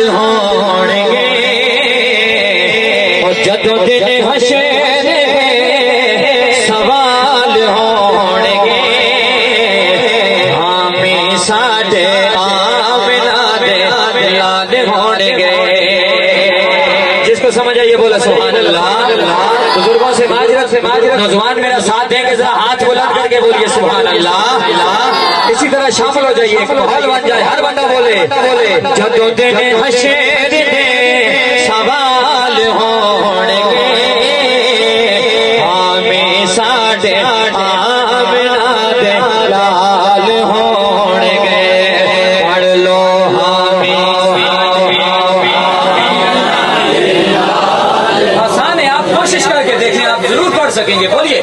ہونگے اور جدو دن حشر سوال ہونگے ہمیں ساڈے آمنہ دے لال ہونگے جس کو سمجھ آئیے بولا سبحان اللہ بزرگوں سے معذرت نوجوان میرا ساتھ دیں کہ ذرا ہاتھ بلند کر کے بولیے سبحان اللہ اسی طرح شامل ہو جائیے ایک ماحول بن جائے ہر بندہ بولے جدو دن حشر سوال ہونگے ہمیں ساڈے آمنہ دے لال ہونگے پڑھ لو آسان ہے آپ کوشش کر کے دیکھیں آپ ضرور پڑھ سکیں گے بولیے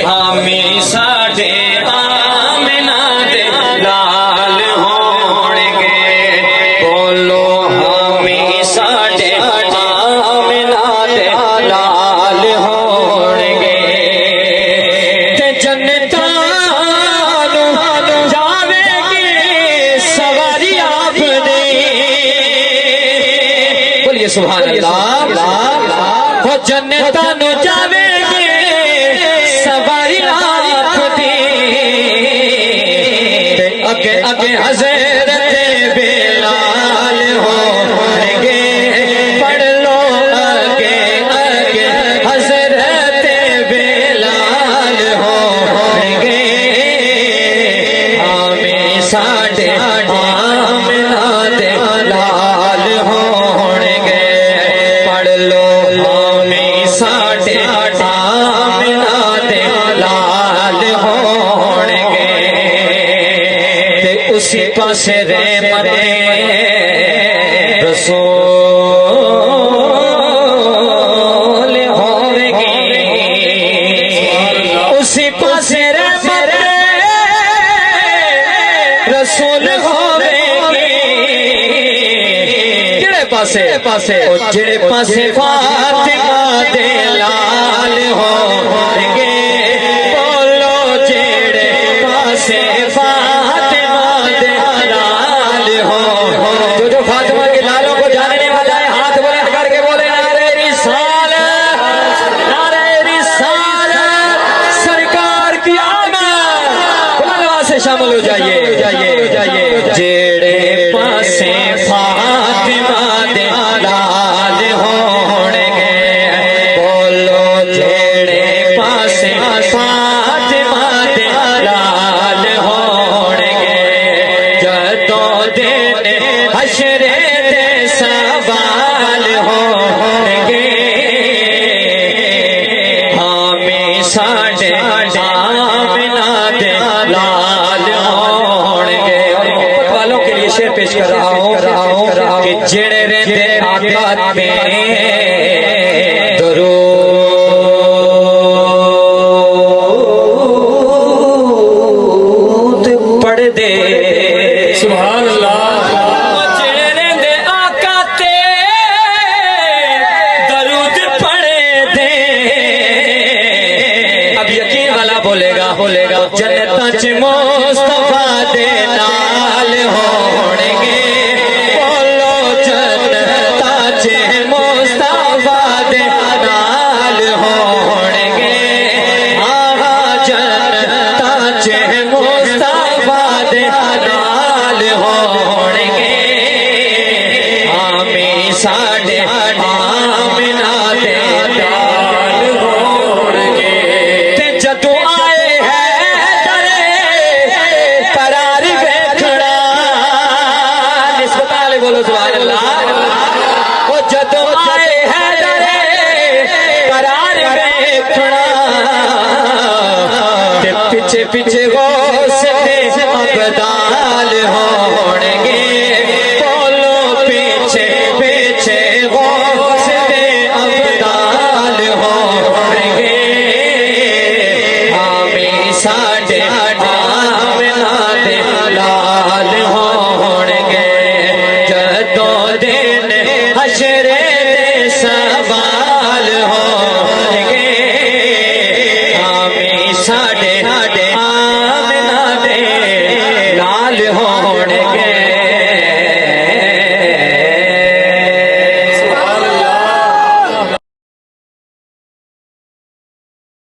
ہمیں ساڈے آمنہ دے لال ہونگے بولو ہمیں ساڈے آمنہ دے لال ہونگے تے جنتاں جاوے گی سواری آپ نے بولیے سبحان اللہ وہ جنتاں جاوے گی سواری آپ دی اگے اگے حضرت بلال ہونگے پڑھ لو اگے اگے حضرت بلال ہونگے ہمیں ساڈے آمنہ دے لال ہونگے پڑھ لو ہمیں ساڈے آمنہ دے لال ہونگے تے اسی پاسے رحمت رسول ہوگی اسی پاسے رحمت رسول ہوگی جڑے پاسے جڑے پاسے فاطمہ دے لال ہونگے بولو جڑے پاسے فاطمہ دے لال ہوں جو فاطمہ کے لالوں کو جاننے بجائے ہاتھ بلند کر کے بولے نعرہ رسالت سرکار کی آمد بلند سے شامل ہو جائیے جڑے پاسے فاطمہ دے لال ہونگے بولو جڑے پاسے فاطمہ دے لال ہونگے جدو دن حشر دے سوال ہونگے ہمیں ساڈے آمنہ دے لال ہونگے اور محبت والوں کے لیے شعر پیش کر رہا ہوں کہ جڑے رہندے آقا میں درود پڑھ دے سبحان اللہ جڑے رہندے آقا تے درود پڑھ دے اب یقین والا بولے گا جنتاں چ مصطفیٰ دے نال ہونگے بولو جنتاں چ مصطفیٰ دے نال ہونگے ہاں جنتاں چ مصطفیٰ دے نال ہونگے ہمیں ساڈے آمنہ دے لال ہونگے تے جدو آئے ہے قرار ویکھنا نسبت والے بولو سبحان اللہ